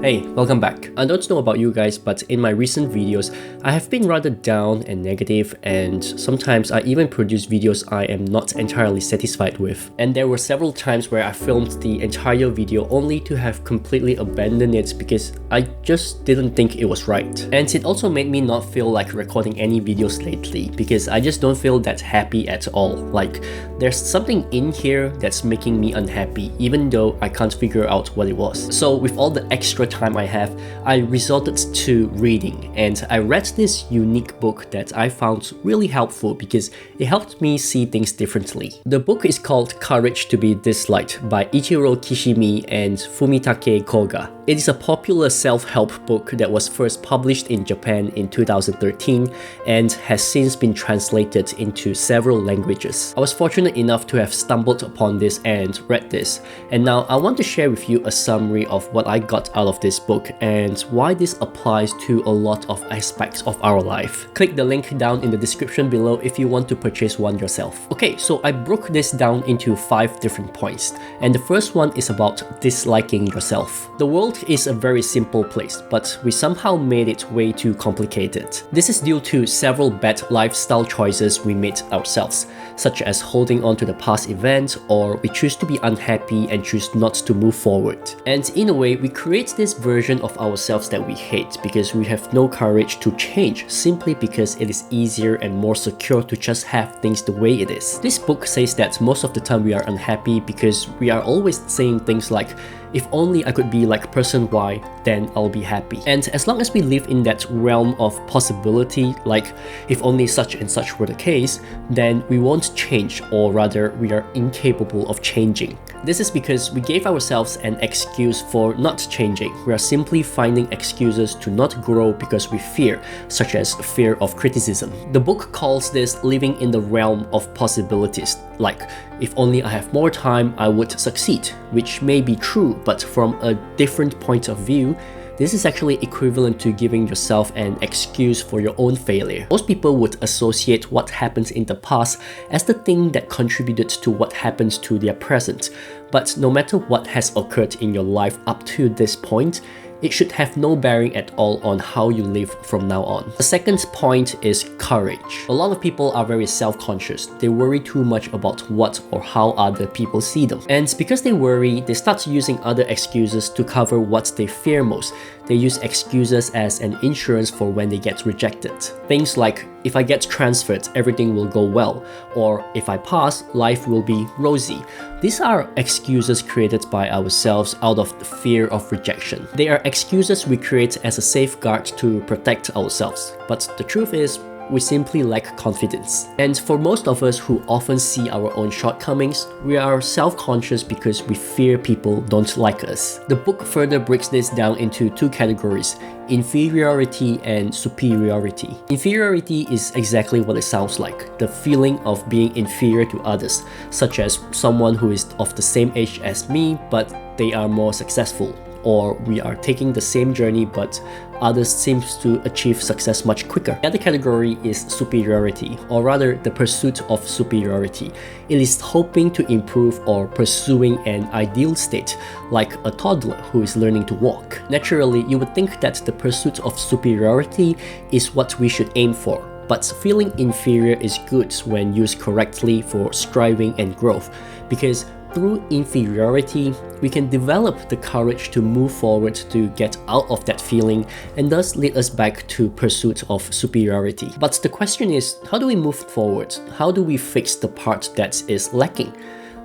Hey, welcome back. I don't know about you guys, but in my recent videos, I have been rather down and negative, and sometimes I even produce videos I am not entirely satisfied with. And there were several times where I filmed the entire video only to have completely abandoned it because I just didn't think it was right. And it also made me not feel like recording any videos lately because I just don't feel that happy at all. Like, there's something in here that's making me unhappy, even though I can't figure out what it was. So with all the extra time I have, I resorted to reading, and I read this unique book that I found really helpful because it helped me see things differently. The book is called Courage to be Disliked by Ichiro Kishimi and Fumitake Koga. It is a popular self-help book that was first published in Japan in 2013 and has since been translated into several languages. I was fortunate enough to have stumbled upon this and read this, and now I want to share with you a summary of what I got out of this book and why this applies to a lot of aspects of our life. Click the link down in the description below if you want to purchase one yourself. Okay, so I broke this down into 5 different points, and the first one is about disliking yourself. The world is a very simple place, but we somehow made it way too complicated. This is due to several bad lifestyle choices we made ourselves, such as holding on to the past event, or we choose to be unhappy and choose not to move forward. And in a way, we create this version of ourselves that we hate because we have no courage to change simply because it is easier and more secure to just have things the way it is. This book says that most of the time we are unhappy because we are always saying things like, if only I could be like person Y, then I'll be happy. And as long as we live in that realm of possibility, like if only such and such were the case, then we won't change, or rather we are incapable of changing. This is because we gave ourselves an excuse for not changing. We are simply finding excuses to not grow because we fear, such as fear of criticism. The book calls this living in the realm of possibilities, like if only I have more time, I would succeed, which may be true, but from a different point of view, this is actually equivalent to giving yourself an excuse for your own failure. Most people would associate what happens in the past as the thing that contributed to what happens to their present. But no matter what has occurred in your life up to this point, it should have no bearing at all on how you live from now on. The second point is courage. A lot of people are very self-conscious. They worry too much about what or how other people see them. And because they worry, they start using other excuses to cover what they fear most. They use excuses as an insurance for when they get rejected. Things like, if I get transferred, everything will go well, or if I pass, life will be rosy. These are excuses created by ourselves out of the fear of rejection. They are excuses we create as a safeguard to protect ourselves. But the truth is, we simply lack confidence. And for most of us who often see our own shortcomings, we are self-conscious because we fear people don't like us. The book further breaks this down into 2 categories: inferiority and superiority. Inferiority is exactly what it sounds like, the feeling of being inferior to others, such as someone who is of the same age as me, but they are more successful. Or we are taking the same journey but others seems to achieve success much quicker. The other category is superiority, or rather the pursuit of superiority. It is hoping to improve or pursuing an ideal state, like a toddler who is learning to walk. Naturally, you would think that the pursuit of superiority is what we should aim for. But feeling inferior is good when used correctly for striving and growth, because through inferiority, we can develop the courage to move forward to get out of that feeling and thus lead us back to pursuit of superiority. But the question is, how do we move forward? How do we fix the part that is lacking?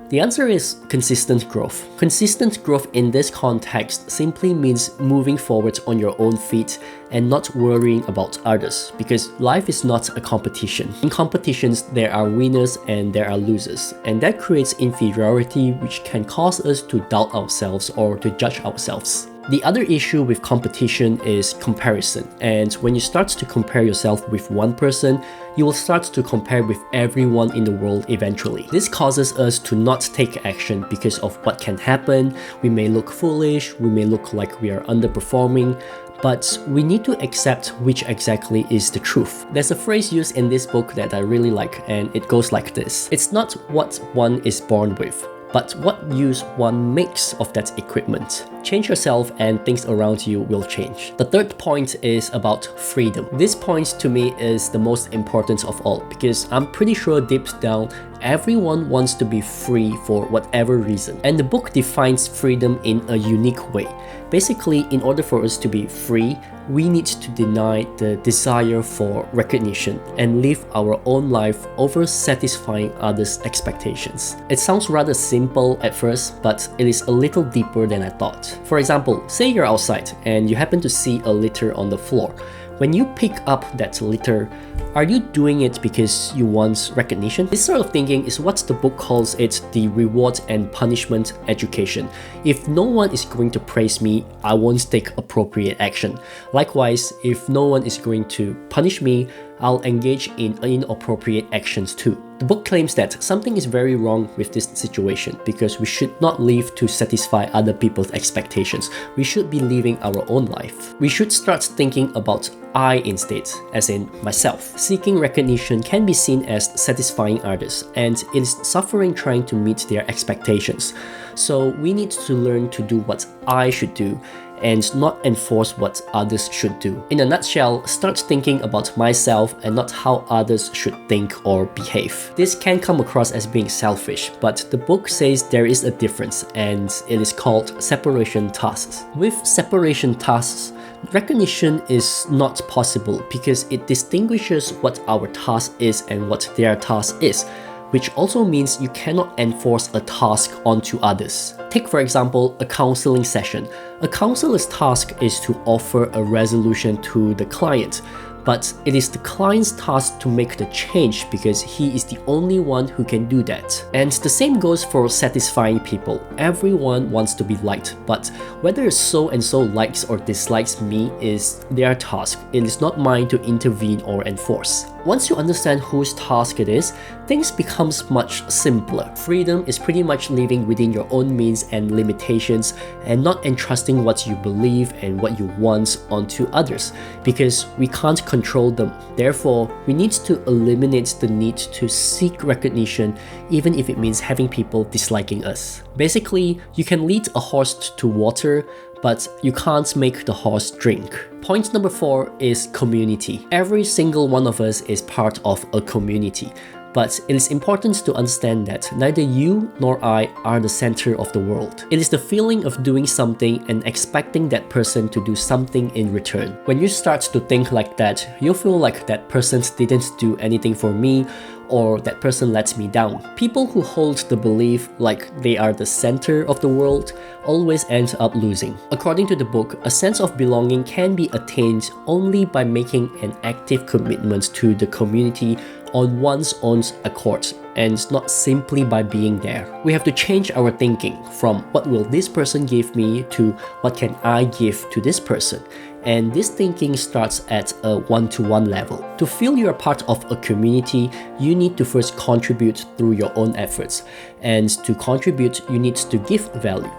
The answer is consistent growth. Consistent growth in this context simply means moving forward on your own feet and not worrying about others, because life is not a competition. In competitions, there are winners and there are losers, and that creates inferiority, which can cause us to doubt ourselves or to judge ourselves. The other issue with competition is comparison, and when you start to compare yourself with one person, you will start to compare with everyone in the world eventually. This causes us to not take action because of what can happen. We may look foolish, we may look like we are underperforming, but we need to accept which exactly is the truth. There's a phrase used in this book that I really like, and it goes like this: it's not what one is born with, but what use one makes of that equipment. change yourself and things around you will change. The third point is about freedom. This point to me is the most important of all because I'm pretty sure deep down everyone wants to be free for whatever reason. And the book defines freedom in a unique way. Basically, in order for us to be free, we need to deny the desire for recognition and live our own life over satisfying others' expectations. It sounds rather simple at first, but it is a little deeper than I thought. For example, say you're outside and you happen to see a litter on the floor. When you pick up that litter, are you doing it because you want recognition? This sort of thinking is what the book calls it the reward and punishment education. If no one is going to praise me, I won't take appropriate action. Likewise, if no one is going to punish me, I'll engage in inappropriate actions too. The book claims that something is very wrong with this situation because we should not live to satisfy other people's expectations. We should be living our own life. We should start thinking about I instead, as in myself. Seeking recognition can be seen as satisfying others, and it is suffering trying to meet their expectations. So we need to learn to do what I should do and not enforce what others should do. In a nutshell, start thinking about myself and not how others should think or behave. This can come across as being selfish, but the book says there is a difference, and it is called separation tasks. With separation tasks, recognition is not possible because it distinguishes what our task is and what their task is, which also means you cannot enforce a task onto others. Take for example, a counseling session. A counselor's task is to offer a resolution to the client, but it is the client's task to make the change because he is the only one who can do that. And the same goes for satisfying people. Everyone wants to be liked, but whether so and so likes or dislikes me is their task. It is not mine to intervene or enforce. Once you understand whose task it is, things becomes much simpler. Freedom is pretty much living within your own means and limitations and not entrusting what you believe and what you want onto others because we can't control them. Therefore, we need to eliminate the need to seek recognition even if it means having people disliking us. Basically, you can lead a horse to water, but you can't make the horse drink. Point number 4 is community. Every single one of us is part of a community, but it is important to understand that neither you nor I are the center of the world. It is the feeling of doing something and expecting that person to do something in return. When you start to think like that, you'll feel like that person didn't do anything for me, or that person lets me down. People who hold the belief like they are the center of the world always end up losing. According to the book, a sense of belonging can be attained only by making an active commitment to the community on one's own accord and not simply by being there. We have to change our thinking from what will this person give me to what can I give to this person. And this thinking starts at a one-to-one level. To feel you're part of a community, you need to first contribute through your own efforts. And to contribute, you need to give value.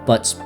But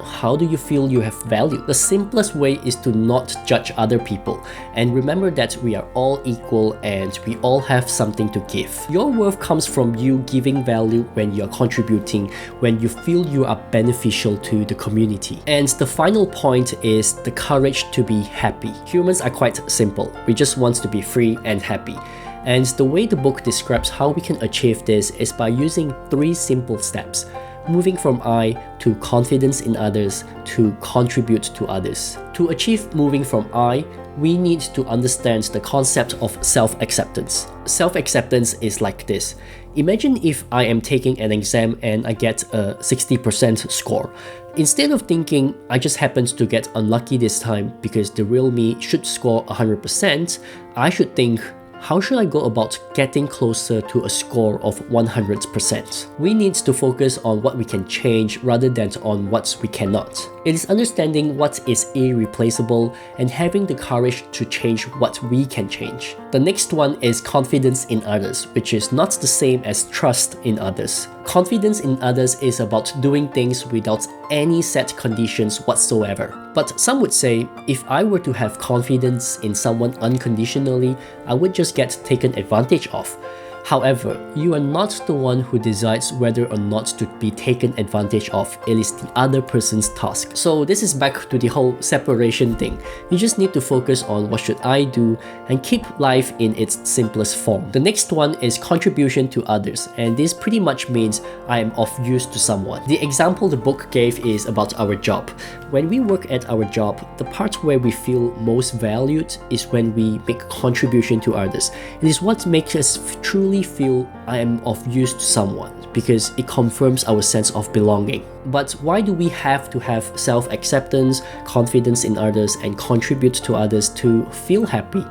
how do you feel you have value? The simplest way is to not judge other people and remember that we are all equal and we all have something to give. Your worth comes from you giving value when you're contributing, when you feel you are beneficial to the community. And the final point is the courage to be happy. Humans are quite simple. We just want to be free and happy. And the way the book describes how we can achieve this is by using 3 simple steps. Moving from I to confidence in others to contribute to others. To achieve moving from I, we need to understand the concept of self-acceptance. Self-acceptance is like this. Imagine if I am taking an exam and I get a 60% score. Instead of thinking I just happened to get unlucky this time because the real me should score 100%, I should think, how should I go about getting closer to a score of 100%? We need to focus on what we can change rather than on what we cannot. It is understanding what is irreplaceable and having the courage to change what we can change. The next one is confidence in others, which is not the same as trust in others. Confidence in others is about doing things without any set conditions whatsoever. But some would say, if I were to have confidence in someone unconditionally, I would just get taken advantage of. However, you are not the one who decides whether or not to be taken advantage of. It is the other person's task. So this is back to the whole separation thing. You just need to focus on what should I do and keep life in its simplest form. The next one is contribution to others, and this pretty much means I am of use to someone. The example the book gave is about our job. When we work at our job, the part where we feel most valued is when we make contribution to others. It is what makes us truly feel I am of use to someone, because it confirms our sense of belonging. But why do we have to have self-acceptance, confidence in others, and contribute to others to feel happy?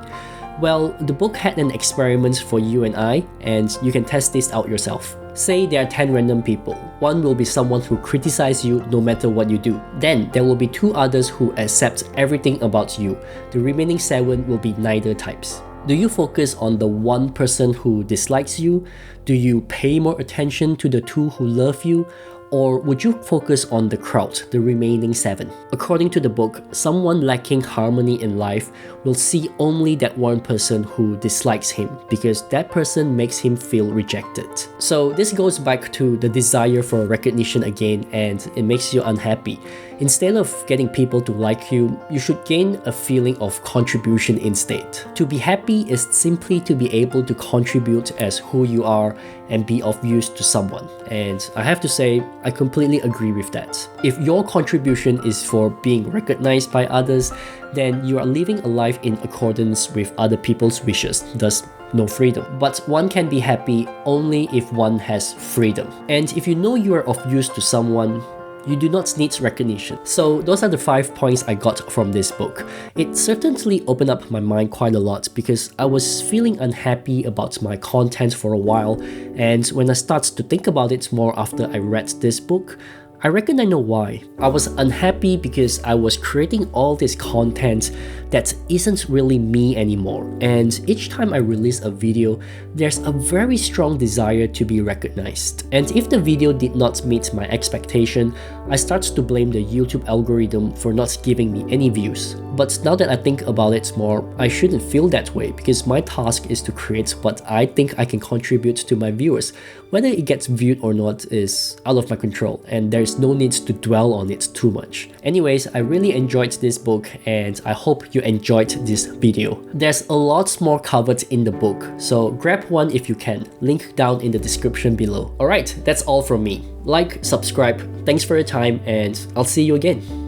Well, the book had an experiment for you and I, and you can test this out yourself. Say there are 10 random people. One will be someone who criticizes you no matter what you do. Then there will be 2 others who accept everything about you. The remaining 7 will be neither types. Do you focus on the one person who dislikes you? Do you pay more attention to the 2 who love you? Or would you focus on the crowd, the remaining 7? According to the book, someone lacking harmony in life will see only that one person who dislikes him, because that person makes him feel rejected. So this goes back to the desire for recognition again, and it makes you unhappy. Instead of getting people to like you, you should gain a feeling of contribution instead. To be happy is simply to be able to contribute as who you are and be of use to someone. And I have to say, I completely agree with that. If your contribution is for being recognized by others, then you are living a life in accordance with other people's wishes, thus no freedom. But one can be happy only if one has freedom. And if you know you are of use to someone, you do not need recognition. So those are the 5 points I got from this book. It certainly opened up my mind quite a lot, because I was feeling unhappy about my content for a while, and when I started to think about it more after I read this book, I reckon I know why. I was unhappy because I was creating all this content that isn't really me anymore, and each time I release a video, there's a very strong desire to be recognized. And if the video did not meet my expectation, I start to blame the YouTube algorithm for not giving me any views. But now that I think about it more, I shouldn't feel that way, because my task is to create what I think I can contribute to my viewers. Whether it gets viewed or not is out of my control, and there's no need to dwell on it too much. Anyways, I really enjoyed this book, and I hope you enjoyed this video. There's a lot more covered in the book, so grab one if you can. Link down in the description below. Alright, that's all from me. Like, subscribe, thanks for your time, and I'll see you again.